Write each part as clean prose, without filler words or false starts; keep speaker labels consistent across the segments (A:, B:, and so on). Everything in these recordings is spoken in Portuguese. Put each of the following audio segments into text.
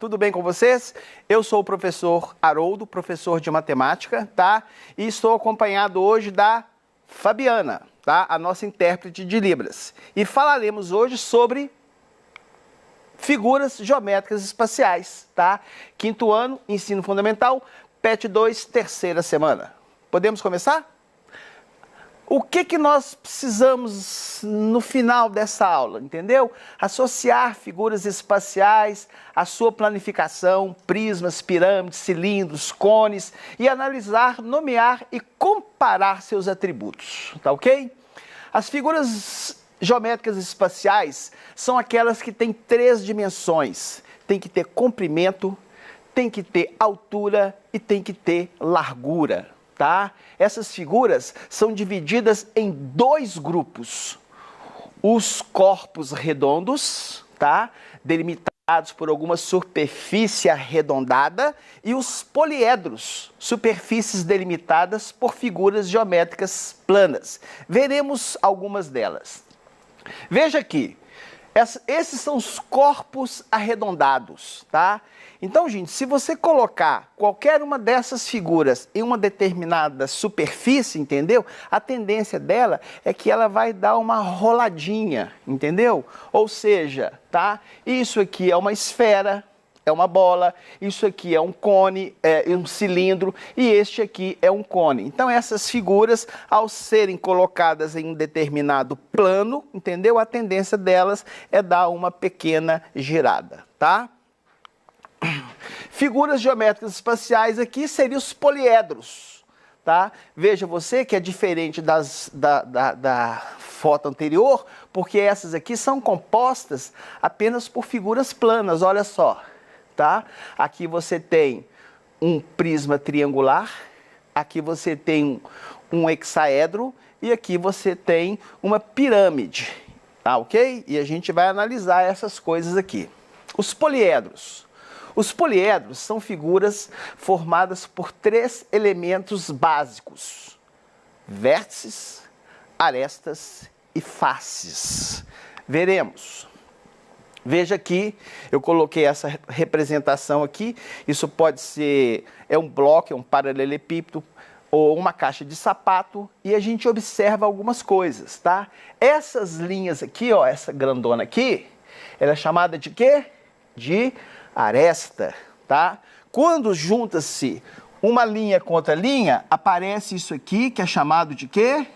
A: Tudo bem com vocês? Eu sou o professor Haroldo, professor de matemática, tá? E estou acompanhado hoje da Fabiana, tá? A nossa intérprete de Libras. E falaremos hoje sobre figuras geométricas espaciais, tá? Quinto ano, ensino fundamental, PET 2, terceira semana. Podemos começar? O que nós precisamos no final dessa aula, entendeu? Associar figuras espaciais à sua planificação, prismas, pirâmides, cilindros, cones e analisar, nomear e comparar seus atributos, tá ok? As figuras geométricas espaciais são aquelas que têm 3 dimensões. Tem que ter comprimento, tem que ter altura e tem que ter largura. Tá? Essas figuras são divididas em 2 grupos. Os corpos redondos, tá? Delimitados por alguma superfície arredondada, e os poliedros, superfícies delimitadas por figuras geométricas planas. Veremos algumas delas. Veja aqui, esses são os corpos arredondados, tá? Então, gente, se você colocar qualquer uma dessas figuras em uma determinada superfície, entendeu? A tendência dela é que ela vai dar uma roladinha, entendeu? Ou seja, tá? Isso aqui é uma esfera, é uma bola, isso aqui é um cone, é um cilindro, e este aqui é um cone. Então, essas figuras, ao serem colocadas em um determinado plano, entendeu? A tendência delas é dar uma pequena girada, tá? Figuras geométricas espaciais aqui seriam os poliedros, tá? Veja você que é diferente da foto anterior, porque essas aqui são compostas apenas por figuras planas, olha só, tá? Aqui você tem um prisma triangular, aqui você tem um hexaedro e aqui você tem uma pirâmide, tá ok? E a gente vai analisar essas coisas aqui. Os poliedros. Os poliedros são figuras formadas por 3 elementos básicos: vértices, arestas e faces. Veremos. Veja aqui, eu coloquei essa representação aqui. Isso pode ser um bloco, é um paralelepípedo ou uma caixa de sapato, e a gente observa algumas coisas, tá? Essas linhas aqui, ó, essa grandona aqui, ela é chamada de quê? De aresta, tá? Quando junta-se uma linha com outra linha, aparece isso aqui, que é chamado de quê?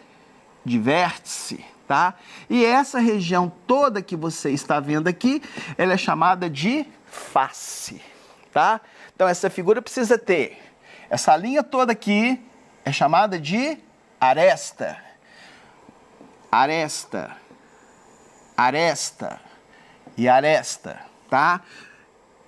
A: De vértice, tá? E essa região toda que você está vendo aqui, ela é chamada de face, tá? Então, essa figura precisa ter essa linha toda aqui, é chamada de aresta. Aresta, aresta e aresta, tá?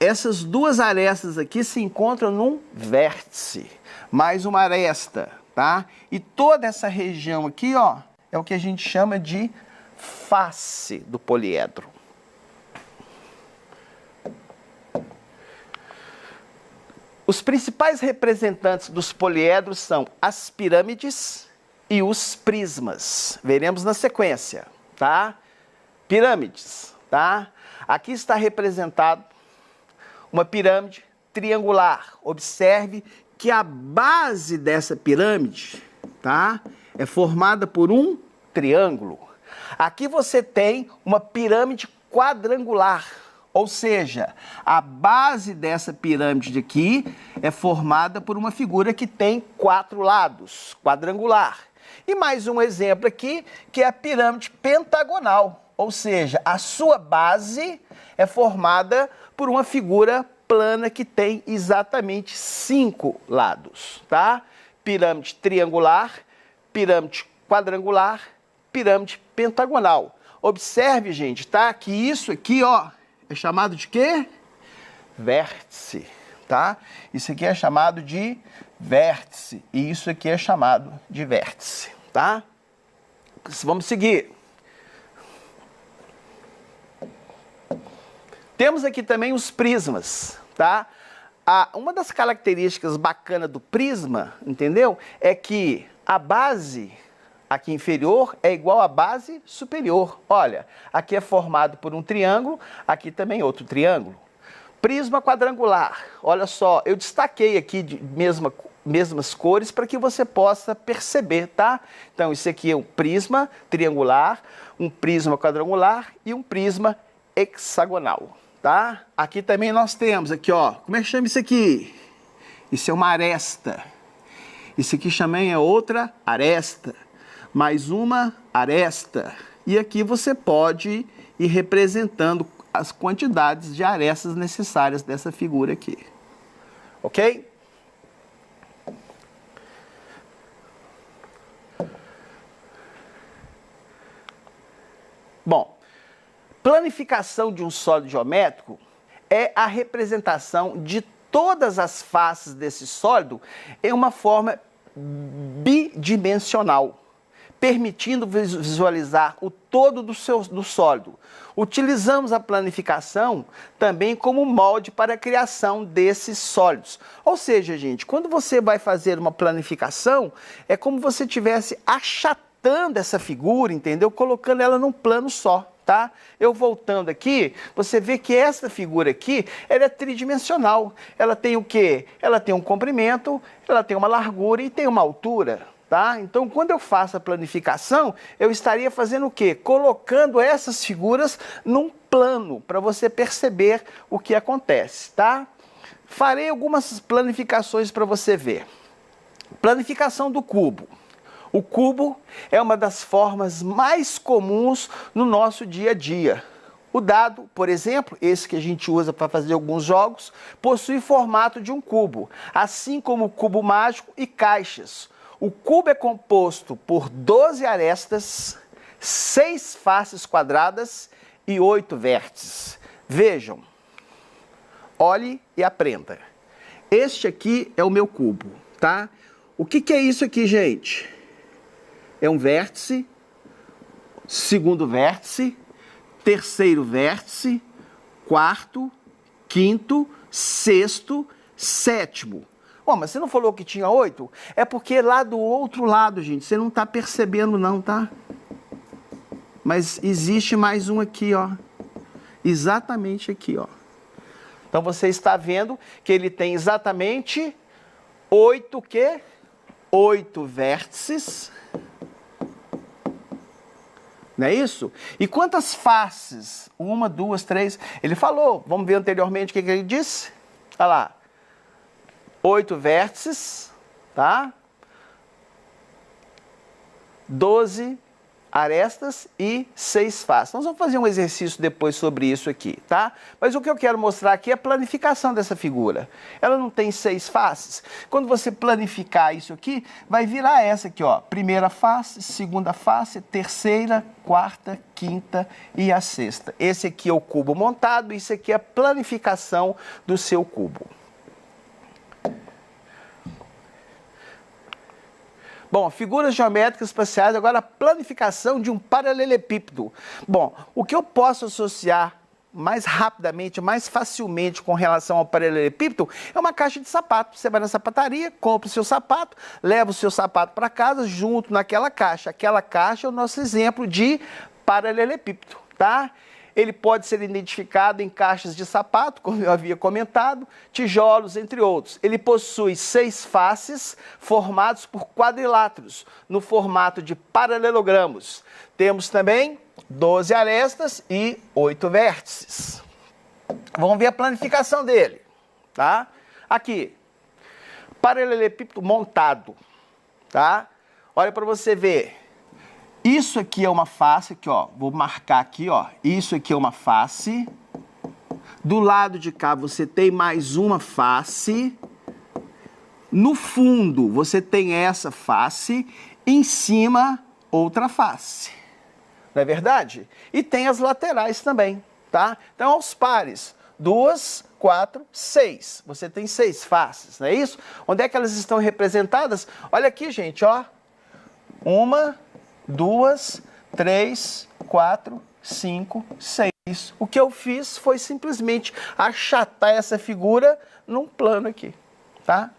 A: Essas 2 arestas aqui se encontram num vértice, mais uma aresta, tá? E toda essa região aqui, ó, é o que a gente chama de face do poliedro. Os principais representantes dos poliedros são as pirâmides e os prismas. Veremos na sequência, tá? Pirâmides, tá? Aqui está representado uma pirâmide triangular. Observe que a base dessa pirâmide, tá, é formada por um triângulo. Aqui você tem uma pirâmide quadrangular, ou seja, a base dessa pirâmide aqui é formada por uma figura que tem 4 lados, quadrangular. E mais um exemplo aqui, que é a pirâmide pentagonal, ou seja, a sua base é formada por uma figura plana que tem exatamente 5 lados, tá? Pirâmide triangular, pirâmide quadrangular, pirâmide pentagonal. Observe, gente, tá? Que isso aqui, ó, é chamado de quê? Vértice, tá? Isso aqui é chamado de vértice e isso aqui é chamado de vértice, tá? Vamos seguir. Temos aqui também os prismas, tá? Uma das características bacanas do prisma, entendeu? É que a base aqui inferior é igual à base superior. Olha, aqui é formado por um triângulo, aqui também outro triângulo. Prisma quadrangular. Olha só, eu destaquei aqui de mesmas cores para que você possa perceber, tá? Então, isso aqui é um prisma triangular, um prisma quadrangular e um prisma hexagonal, tá? Aqui também nós temos, aqui ó, como é que chama isso aqui? Isso é uma aresta. Isso aqui também é outra aresta, mais uma aresta. E aqui você pode ir representando as quantidades de arestas necessárias dessa figura aqui. Ok? Bom, planificação de um sólido geométrico é a representação de todas as faces desse sólido em uma forma bidimensional, permitindo visualizar o todo do sólido. Utilizamos a planificação também como molde para a criação desses sólidos. Ou seja, gente, quando você vai fazer uma planificação, é como se você estivesse achatando essa figura, entendeu? Colocando ela num plano só. Tá? Eu voltando aqui, você vê que essa figura aqui, ela é tridimensional. Ela tem o quê? Ela tem um comprimento, ela tem uma largura e tem uma altura. Tá? Então, quando eu faço a planificação, eu estaria fazendo o quê? Colocando essas figuras num plano, para você perceber o que acontece. Tá? Farei algumas planificações para você ver. Planificação do cubo. O cubo é uma das formas mais comuns no nosso dia a dia. O dado, por exemplo, esse que a gente usa para fazer alguns jogos, possui formato de um cubo, assim como o cubo mágico e caixas. O cubo é composto por 12 arestas, 6 faces quadradas e 8 vértices. Vejam, olhe e aprenda. Este aqui é o meu cubo, tá? O que é isso aqui, gente? É um vértice, segundo vértice, terceiro vértice, quarto, quinto, sexto, sétimo. Bom, mas você não falou que tinha 8? É porque lá do outro lado, gente, você não está percebendo não, tá? Mas existe mais um aqui, ó. Exatamente aqui, ó. Então você está vendo que ele tem exatamente 8 quê? 8 vértices. Não é isso? E quantas faces? 1, 2, 3. Ele falou, vamos ver anteriormente o que ele disse? Olha lá. 8 vértices, tá? 12 arestas e 6 faces. Nós vamos fazer um exercício depois sobre isso aqui, tá? Mas o que eu quero mostrar aqui é a planificação dessa figura. Ela não tem 6 faces. Quando você planificar isso aqui, vai virar essa aqui, ó. Primeira face, segunda face, terceira, quarta, quinta e a sexta. Esse aqui é o cubo montado, isso aqui é a planificação do seu cubo. Bom, figuras geométricas espaciais, agora a planificação de um paralelepípedo. Bom, o que eu posso associar mais rapidamente, mais facilmente com relação ao paralelepípedo é uma caixa de sapato. Você vai na sapataria, compra o seu sapato, leva o seu sapato para casa junto naquela caixa. Aquela caixa é o nosso exemplo de paralelepípedo, tá? Ele pode ser identificado em caixas de sapato, como eu havia comentado, tijolos, entre outros. Ele possui 6 faces formados por quadriláteros, no formato de paralelogramos. Temos também 12 arestas e 8 vértices. Vamos ver a planificação dele, tá? Aqui, paralelepípedo montado, tá? Olha para você ver. Isso aqui é uma face, aqui, ó, vou marcar aqui, ó, isso aqui é uma face. Do lado de cá você tem mais uma face. No fundo você tem essa face, em cima outra face. Não é verdade? E tem as laterais também, tá? Então aos pares, 2, 4, 6. Você tem 6 faces, não é isso? Onde é que elas estão representadas? Olha aqui, gente, ó. 1, 2, 3, 4, 5, 6. O que eu fiz foi simplesmente achatar essa figura num plano aqui, tá?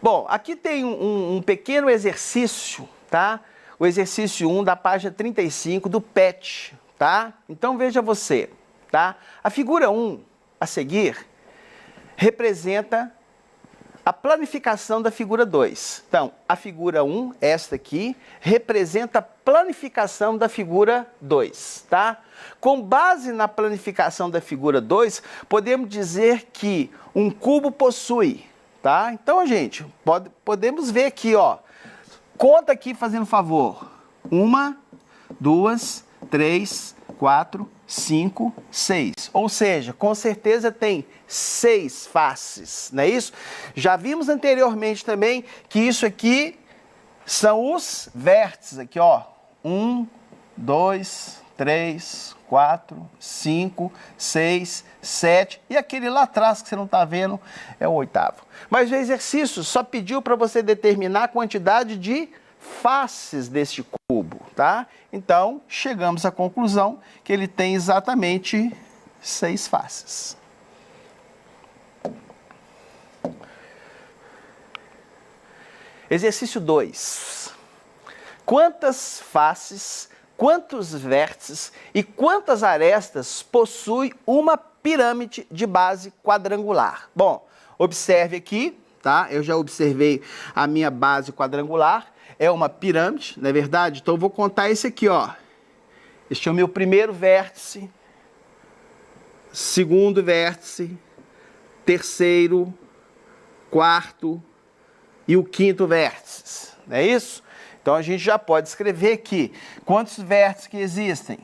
A: Bom, aqui tem um pequeno exercício, tá? o exercício 1 da página 35 do PET, tá? Então veja você, tá? A figura 1 a seguir representa a planificação da figura 2. Então, a figura 1, esta aqui, representa a planificação da figura 2, tá? Com base na planificação da figura 2, podemos dizer que um cubo possui, tá? Então, gente, podemos ver aqui, ó. Conta aqui fazendo favor. 1, 2, 3, 4, 5, 6. Ou seja, com certeza tem 6 faces, não é isso? Já vimos anteriormente também que isso aqui são os vértices, aqui ó. 1, 2, 3, 4, 5, 6, 7. E aquele lá atrás que você não está vendo é o 8º. Mas o exercício só pediu para você determinar a quantidade de faces deste cubo, tá? Então, chegamos à conclusão que ele tem exatamente 6 faces. Exercício 2. Quantas faces, quantos vértices e quantas arestas possui uma pirâmide de base quadrangular? Bom, observe aqui, tá? Eu já observei a minha base quadrangular. É uma pirâmide, não é verdade? Então eu vou contar esse aqui, ó. Este é o meu primeiro vértice, segundo vértice, terceiro, quarto e o quinto vértice, não é isso? Então a gente já pode escrever aqui quantos vértices que existem?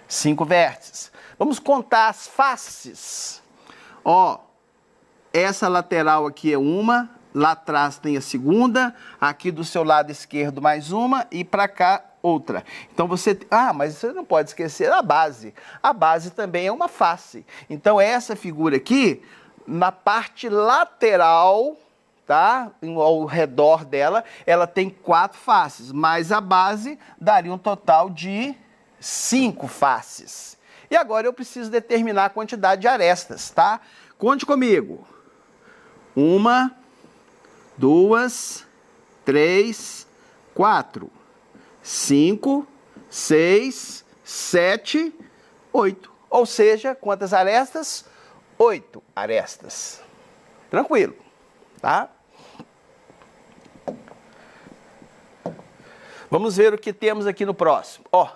A: 5 vértices. Vamos contar as faces. Ó, essa lateral aqui é uma, lá atrás tem a segunda, aqui do seu lado esquerdo mais uma e para cá outra. Então você... Ah, mas você não pode esquecer a base. A base também é uma face. Então essa figura aqui, na parte lateral, tá? Ao redor dela, ela tem 4 faces, mas a base daria um total de 5 faces. E agora eu preciso determinar a quantidade de arestas, tá? Conte comigo. 1, 2, 3, 4, 5, 6, 7, 8. Ou seja, quantas arestas? 8 arestas. Tranquilo, tá? Vamos ver o que temos aqui no próximo. Ó,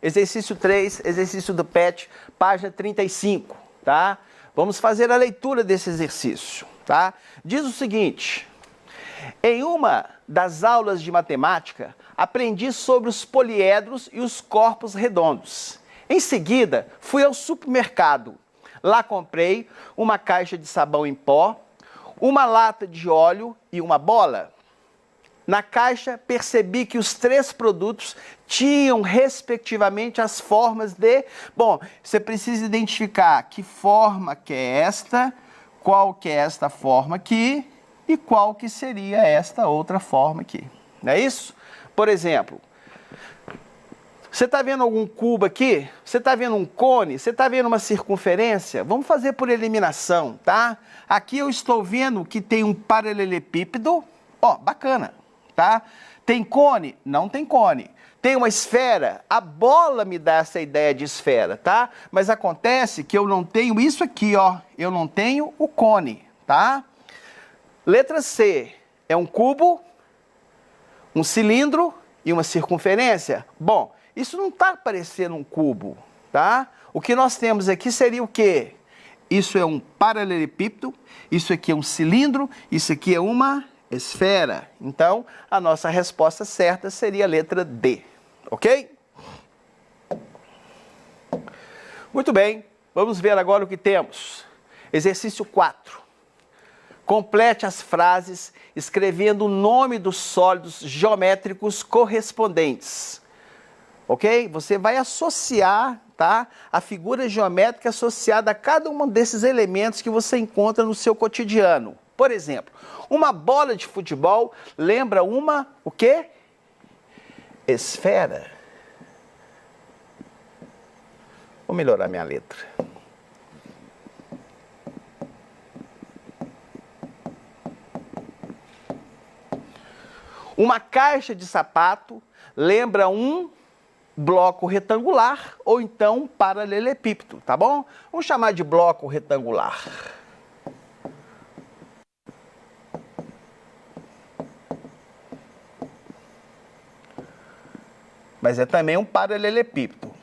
A: exercício 3, exercício do PET, página 35, tá? Vamos fazer a leitura desse exercício, tá? Diz o seguinte: em uma das aulas de matemática, aprendi sobre os poliedros e os corpos redondos. Em seguida, fui ao supermercado. Lá comprei uma caixa de sabão em pó, uma lata de óleo e uma bola. Na caixa, percebi que os 3 produtos tinham, respectivamente, as formas de... Bom, você precisa identificar que forma que é esta, qual que é esta forma aqui e qual que seria esta outra forma aqui. Não é isso? Por exemplo, você está vendo algum cubo aqui? Você está vendo um cone? Você está vendo uma circunferência? Vamos fazer por eliminação, tá? Aqui eu estou vendo que tem um paralelepípedo. Ó, bacana. Tá? Tem cone? Não tem cone. Tem uma esfera? A bola me dá essa ideia de esfera, tá? Mas acontece que eu não tenho isso aqui, ó. Eu não tenho o cone, tá? Letra C é um cubo, um cilindro e uma circunferência. Bom, isso não está parecendo um cubo, tá? O que nós temos aqui seria o quê? Isso é um paralelepípedo, isso aqui é um cilindro, isso aqui é uma esfera. Então, a nossa resposta certa seria a letra D, ok? Muito bem, vamos ver agora o que temos. Exercício 4. Complete as frases escrevendo o nome dos sólidos geométricos correspondentes, ok? Você vai associar, tá, a figura geométrica associada a cada um desses elementos que você encontra no seu cotidiano. Por exemplo, uma bola de futebol lembra uma, o quê? Esfera. Vou melhorar minha letra. Uma caixa de sapato lembra um bloco retangular ou então paralelepípedo, tá bom? Vamos chamar de bloco retangular. Mas é também um paralelepípedo.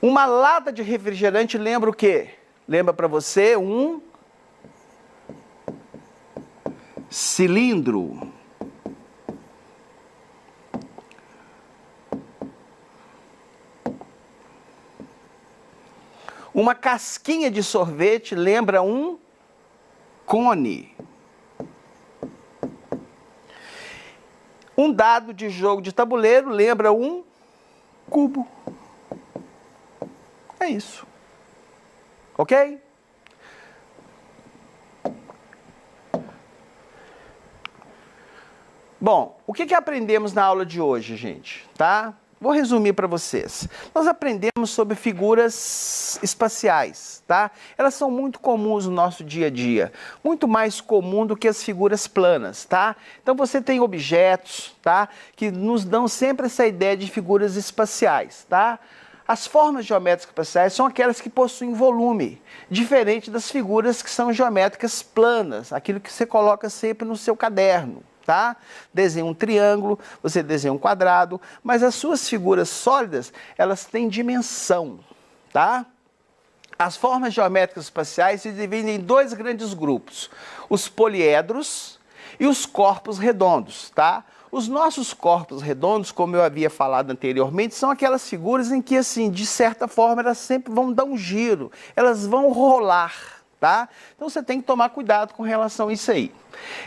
A: Uma lata de refrigerante lembra o quê? Lembra para você um cilindro. Uma casquinha de sorvete lembra um cone. Um dado de jogo de tabuleiro lembra um cubo. É isso. Ok? Bom, o que aprendemos na aula de hoje, gente? Tá? Vou resumir para vocês. Nós aprendemos sobre figuras espaciais, tá? Elas são muito comuns no nosso dia a dia, muito mais comum do que as figuras planas, tá? Então você tem objetos, tá? Que nos dão sempre essa ideia de figuras espaciais, tá? As formas geométricas espaciais são aquelas que possuem volume, diferente das figuras que são geométricas planas, aquilo que você coloca sempre no seu caderno. Tá? Desenha um triângulo, você desenha um quadrado, mas as suas figuras sólidas, elas têm dimensão, tá? As formas geométricas espaciais se dividem em dois grandes grupos, os poliedros e os corpos redondos, tá? Os nossos corpos redondos, como eu havia falado anteriormente, são aquelas figuras em que, assim, de certa forma, elas sempre vão dar um giro, elas vão rolar, tá? Então você tem que tomar cuidado com relação a isso aí.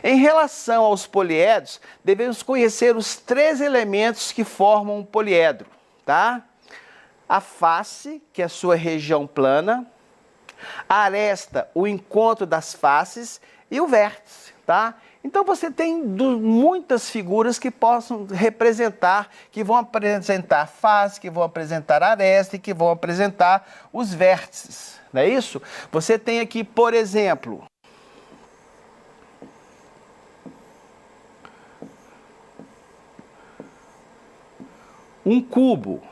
A: Em relação aos poliedros, devemos conhecer os 3 elementos que formam um poliedro, tá? A face, que é a sua região plana, a aresta, o encontro das faces e o vértice, tá? Então você tem muitas figuras que possam representar, que vão apresentar face, que vão apresentar aresta e que vão apresentar os vértices, não é isso? Você tem aqui, por exemplo, um cubo,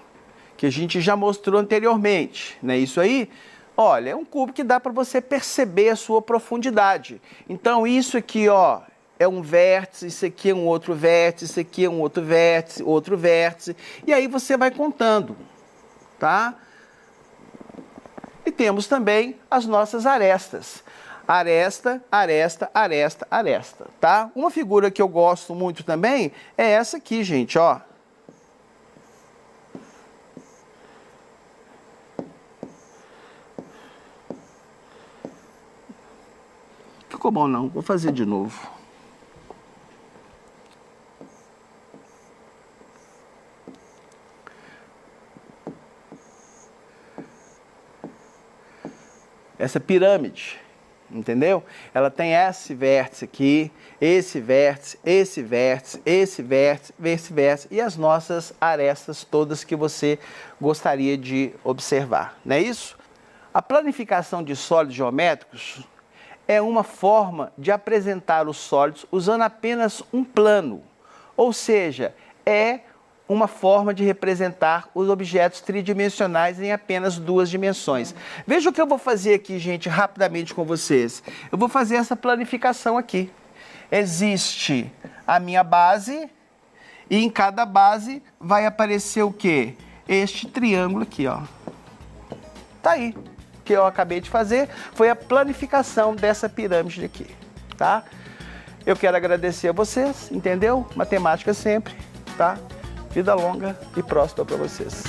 A: que a gente já mostrou anteriormente, não é isso aí? Olha, é um cubo que dá para você perceber a sua profundidade. Então isso aqui, ó, é um vértice, isso aqui é um outro vértice, isso aqui é um outro vértice, e aí você vai contando, tá? E temos também as nossas arestas. Aresta, aresta, aresta, aresta, tá? Uma figura que eu gosto muito também é essa aqui, gente, ó. Ficou bom não, vou fazer de novo. Essa pirâmide, entendeu? Ela tem esse vértice aqui, esse vértice, esse vértice, esse vértice, esse vértice e as nossas arestas todas que você gostaria de observar, não é isso? A planificação de sólidos geométricos é uma forma de apresentar os sólidos usando apenas um plano, ou seja, é uma forma de representar os objetos tridimensionais em apenas 2 dimensões. Veja o que eu vou fazer aqui, gente, rapidamente com vocês. Eu vou fazer essa planificação aqui. Existe a minha base e em cada base vai aparecer o quê? Este triângulo aqui, ó. Tá aí. O que eu acabei de fazer foi a planificação dessa pirâmide aqui, tá? Eu quero agradecer a vocês, entendeu? Matemática sempre, tá? Vida longa e próspera para vocês.